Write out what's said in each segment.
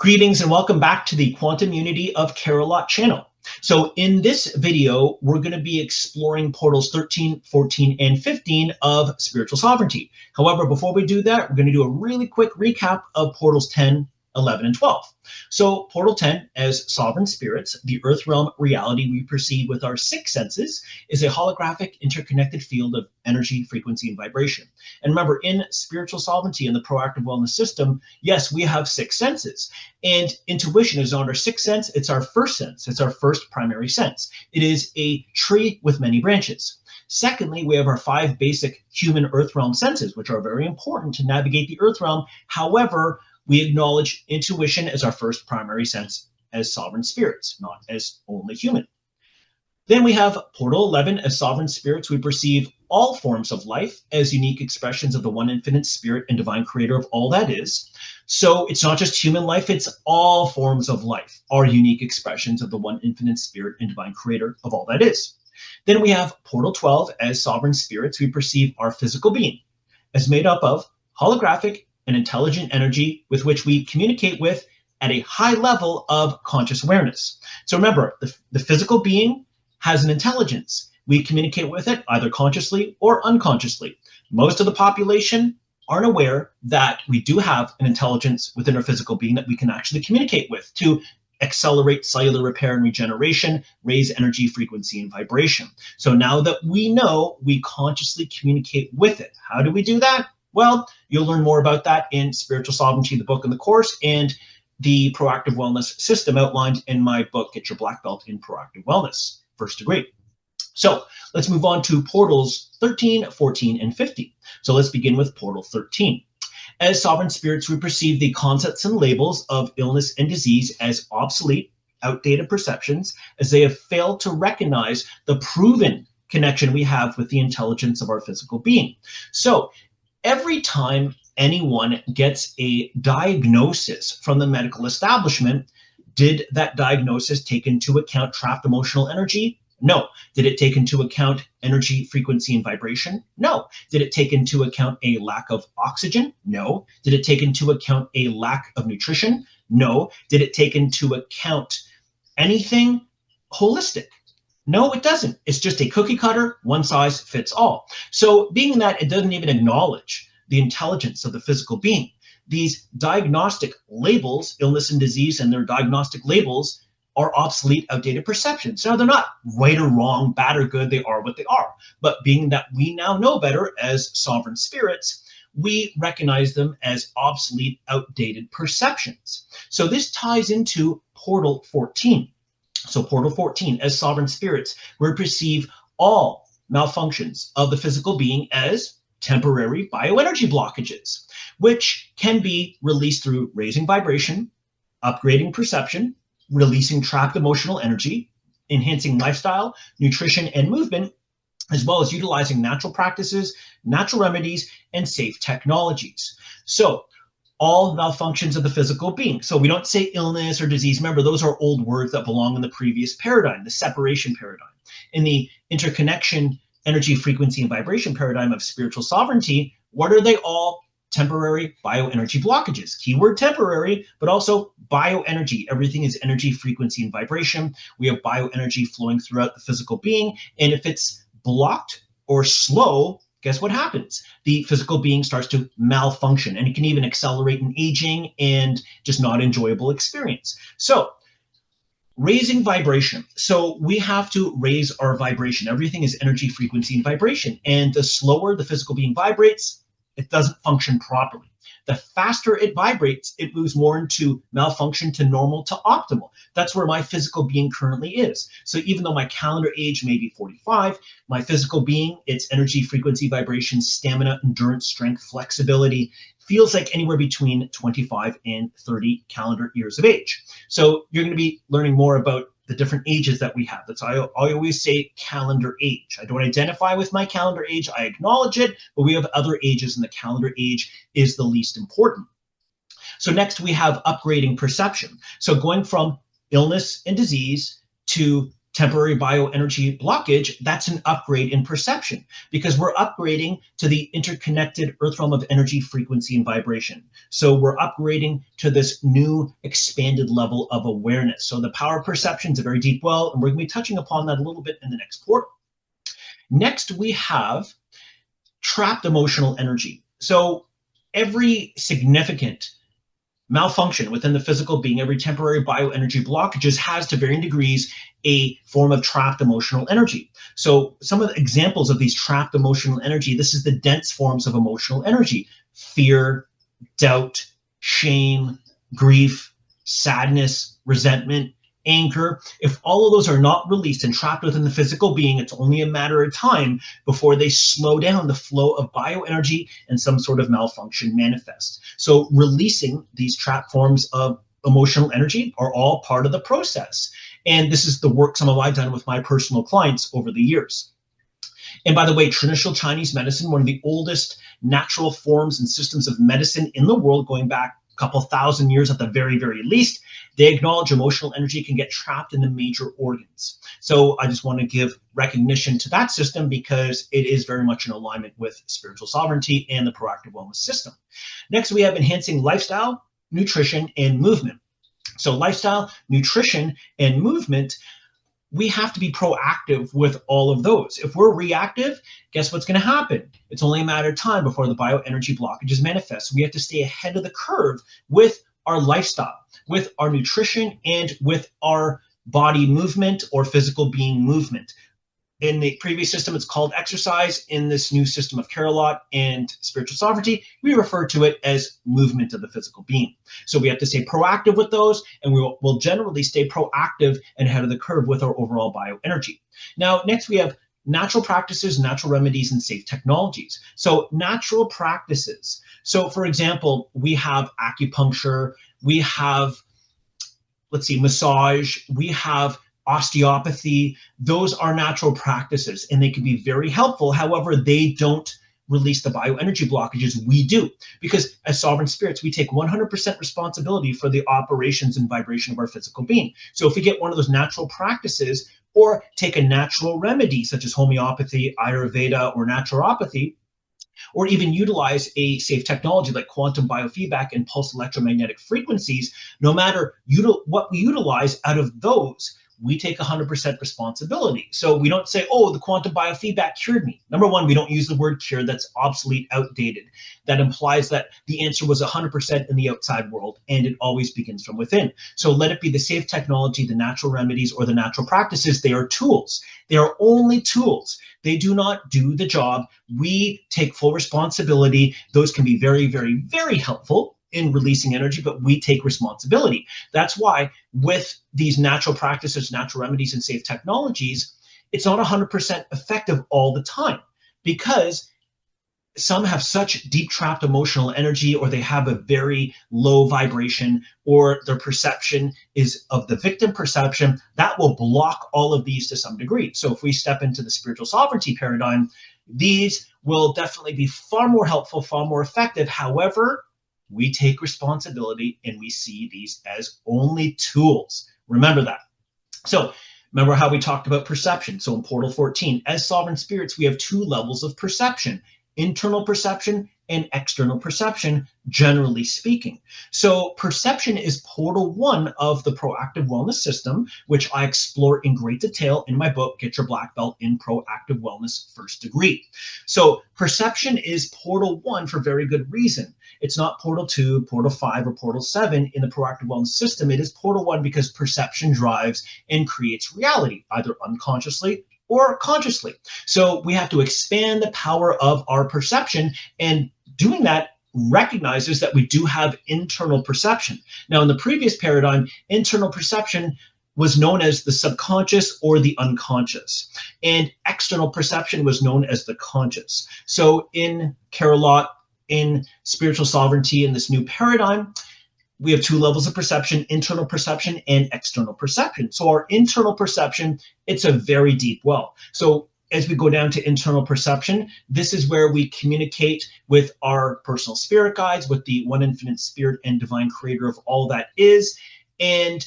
Greetings and welcome back to the QuantumUnity of CARALOT channel. So in this video, we're going to be exploring portals 13, 14, and 15 of Spiritual Sovereignty. However, before we do that, we're going to do a really quick recap of portals 10, 11, and 12. So portal 10, as sovereign spirits, the earth realm reality we perceive with our six senses, is a holographic interconnected field of energy, frequency, and vibration. And remember, in spiritual sovereignty and the proactive wellness system, yes, we have six senses. And intuition is not our sixth sense, it's our first sense. It's our first primary sense. It is a tree with many branches. Secondly, we have our five basic human earth realm senses, which are very important to navigate the earth realm. However, we acknowledge intuition as our first primary sense as sovereign spirits, not as only human. Then we have portal 11. As sovereign spirits, we perceive all forms of life as unique expressions of the one infinite spirit and divine creator of all that is. So it's not just human life, it's all forms of life are unique expressions of the one infinite spirit and divine creator of all that is. Then we have portal 12. As sovereign spirits, we perceive our physical being as made up of holographic and intelligent energy with which we communicate with at a high level of conscious awareness. So remember, the physical being has an intelligence. We communicate with it either consciously or unconsciously. Most of the population aren't aware that we do have an intelligence within our physical being that we can actually communicate with to accelerate cellular repair and regeneration, raise energy, frequency, and vibration. So now that we know, we consciously communicate with it. How do we do that? Well, you'll learn more about that in Spiritual Sovereignty, the book and the course, and the proactive wellness system outlined in my book, Get Your Black Belt in Proactive Wellness, first degree. So let's move on to portals 13, 14, and 15. So let's begin with portal 13. As sovereign spirits, we perceive the concepts and labels of illness and disease as obsolete, outdated perceptions, as they have failed to recognize the proven connection we have with the intelligence of our physical being. So every time anyone gets a diagnosis from the medical establishment, did that diagnosis take into account trapped emotional energy? No. Did it take into account energy, frequency, and vibration? No. Did it take into account a lack of oxygen? No. Did it take into account a lack of nutrition? No. Did it take into account anything holistic? No, it doesn't. It's just a cookie cutter, one size fits all. So being that it doesn't even acknowledge the intelligence of the physical being, these diagnostic labels, illness and disease, and their diagnostic labels are obsolete, outdated perceptions. Now, they're not right or wrong, bad or good, they are what they are. But being that we now know better as sovereign spirits, we recognize them as obsolete, outdated perceptions. So this ties into portal 14. So portal 14, as sovereign spirits, we perceive all malfunctions of the physical being as temporary bioenergy blockages, which can be released through raising vibration, upgrading perception, releasing trapped emotional energy, enhancing lifestyle, nutrition, and movement, as well as utilizing natural practices, natural remedies, and safe technologies. So all malfunctions of the physical being. So we don't say illness or disease. Remember, those are old words that belong in the previous paradigm, the separation paradigm. In the interconnection, energy, frequency, and vibration paradigm of spiritual sovereignty, what are they all? Temporary bioenergy blockages. Keyword temporary, but also bioenergy. Everything is energy, frequency, and vibration. We have bioenergy flowing throughout the physical being. And if it's blocked or slow, guess what happens? The physical being starts to malfunction, and it can even accelerate in aging and just not enjoyable experience. So raising vibration. So we have to raise our vibration. Everything is energy, frequency, and vibration. And the slower the physical being vibrates, it doesn't function properly. The faster it vibrates, it moves more into malfunction to normal to optimal. That's where my physical being currently is. So even though my calendar age may be 45, my physical being, its energy, frequency, vibration, stamina, endurance, strength, flexibility, feels like anywhere between 25 and 30 calendar years of age. So you're going to be learning more about the different ages that we have. That's why I always say calendar age. I don't identify with my calendar age. I acknowledge it, but we have other ages, and the calendar age is the least important. So next we have upgrading perception. So going from illness and disease to temporary bioenergy blockage, that's an upgrade in perception because we're upgrading to the interconnected earth realm of energy, frequency, and vibration. So we're upgrading to this new expanded level of awareness. So the power of perception is a very deep well, and we're going to be touching upon that a little bit in the next portal. Next, we have trapped emotional energy. So every significant malfunction within the physical being, every temporary bioenergy blockages has to varying degrees a form of trapped emotional energy. So some of the examples of these trapped emotional energy, this is the dense forms of emotional energy: fear, doubt, shame, grief, sadness, resentment, anger. If all of those are not released and trapped within the physical being, it's only a matter of time before they slow down the flow of bioenergy and some sort of malfunction manifests. So releasing these trapped forms of emotional energy are all part of the process. And this is the work some of I've done with my personal clients over the years. And by the way, traditional Chinese medicine, one of the oldest natural forms and systems of medicine in the world, going back a couple thousand years at the very, very least, they acknowledge emotional energy can get trapped in the major organs. So I just want to give recognition to that system because it is very much in alignment with spiritual sovereignty and the proactive wellness system. Next, we have enhancing lifestyle, nutrition, and movement. So lifestyle, nutrition, and movement, we have to be proactive with all of those. If we're reactive, guess what's going to happen? It's only a matter of time before the bioenergy blockages manifest. So we have to stay ahead of the curve with our lifestyle, with our nutrition, and with our body movement or physical being movement. In the previous system, it's called exercise. In this new system of CARALOT and spiritual sovereignty, we refer to it as movement of the physical being. So we have to stay proactive with those, and we'll generally stay proactive and ahead of the curve with our overall bioenergy. Now, next we have natural practices, natural remedies, and safe technologies. So natural practices. So for example, we have acupuncture, we have, let's see, massage, we have osteopathy. Those are natural practices and they can be very helpful. However, they don't release the bioenergy blockages. We do, because as sovereign spirits, we take 100% responsibility for the operations and vibration of our physical being. So if we get one of those natural practices or take a natural remedy such as homeopathy, Ayurveda, or naturopathy, or even utilize a safe technology like quantum biofeedback and pulse electromagnetic frequencies, no matter what we utilize out of those, we take 100% responsibility. So we don't say, oh, the quantum biofeedback cured me. Number one, we don't use the word cure. That's obsolete, outdated. That implies that the answer was 100% in the outside world, and it always begins from within. So let it be the safe technology, the natural remedies, or the natural practices. They are tools. They are only tools. They do not do the job. We take full responsibility. Those can be very, very, very helpful in releasing energy, but we take responsibility. That's why with these natural practices, natural remedies, and safe technologies, it's not 100% effective all the time because some have such deep trapped emotional energy, or they have a very low vibration, or their perception is of the victim perception that will block all of these to some degree. So if we step into the spiritual sovereignty paradigm, these will definitely be far more helpful, far more effective. However, we take responsibility and we see these as only tools. Remember that. So remember how we talked about perception. So in Portal 14, as sovereign spirits, we have two levels of perception: internal perception and external perception, generally speaking. So perception is portal one of the proactive wellness system, which I explore in great detail in my book, Get Your Black Belt in Proactive Wellness First Degree. So perception is portal one for very good reason. It's not portal 2, portal 5, or portal 7 in the proactive wellness system. It is portal 1 because perception drives and creates reality, either unconsciously or consciously. So we have to expand the power of our perception, and doing that recognizes that we do have internal perception. Now, in the previous paradigm, internal perception was known as the subconscious or the unconscious, and external perception was known as the conscious. So in CARALOT, in spiritual sovereignty, in this new paradigm, we have two levels of perception: internal perception and external perception. So our internal perception, it's a very deep well. So as we go down to internal perception, this is where we communicate with our personal spirit guides, with the one infinite spirit and divine creator of all that is. And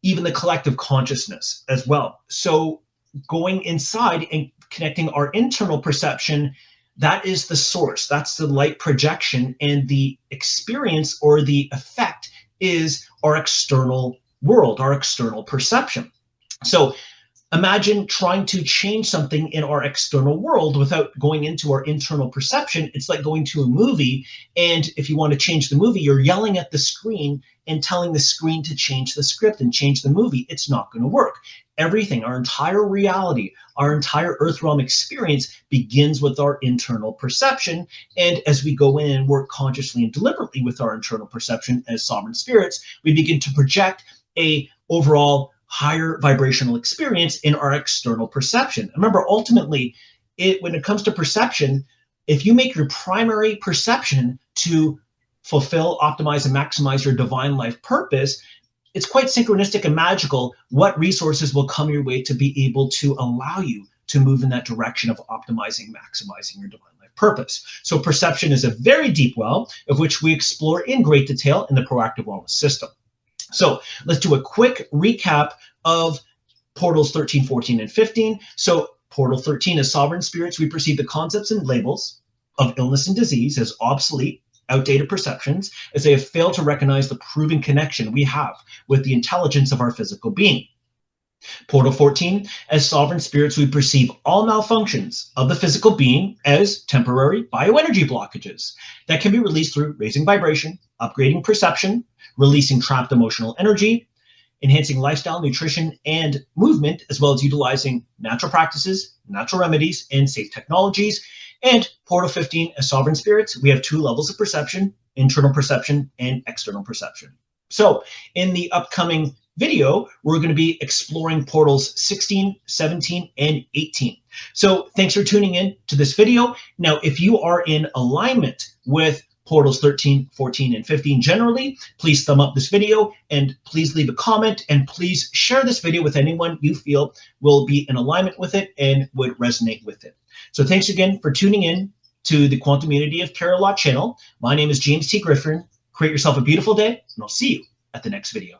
even the collective consciousness as well. So going inside and connecting our internal perception, that is the source, that's the light projection, and the experience or the effect is our external world, our external perception. So imagine trying to change something in our external world without going into our internal perception. It's like going to a movie, and if you want to change the movie, you're yelling at the screen and telling the screen to change the script and change the movie. It's not going to work. Everything, our entire reality, our entire earth realm experience begins with our internal perception. And as we go in and work consciously and deliberately with our internal perception as sovereign spirits, we begin to project a overall higher vibrational experience in our external perception. Remember, ultimately, when it comes to perception, if you make your primary perception to fulfill, optimize, and maximize your divine life purpose, it's quite synchronistic and magical what resources will come your way to be able to allow you to move in that direction of optimizing, maximizing your divine life purpose. So perception is a very deep well of which we explore in great detail in the Proactive Wellness System. So let's do a quick recap of Portals 13, 14, and 15. So Portal 13, as sovereign spirits, we perceive the concepts and labels of illness and disease as obsolete, outdated perceptions, as they have failed to recognize the proven connection we have with the intelligence of our physical being. Portal 14, as sovereign spirits, we perceive all malfunctions of the physical being as temporary bioenergy blockages that can be released through raising vibration, upgrading perception, releasing trapped emotional energy, enhancing lifestyle, nutrition, and movement, as well as utilizing natural practices, natural remedies, and safe technologies. And Portal 15, as sovereign spirits, we have two levels of perception, internal perception and external perception. So in the upcoming video, we're going to be exploring Portals 16, 17, and 18. So thanks for tuning in to this video. Now, if you are in alignment with Portals 13, 14, and 15 generally, please thumb up this video and please leave a comment and please share this video with anyone you feel will be in alignment with it and would resonate with it. So thanks again for tuning in to the QuantumUnity of CARALOT channel. My name is James T. Griffin. Create yourself a beautiful day, and I'll see you at the next video.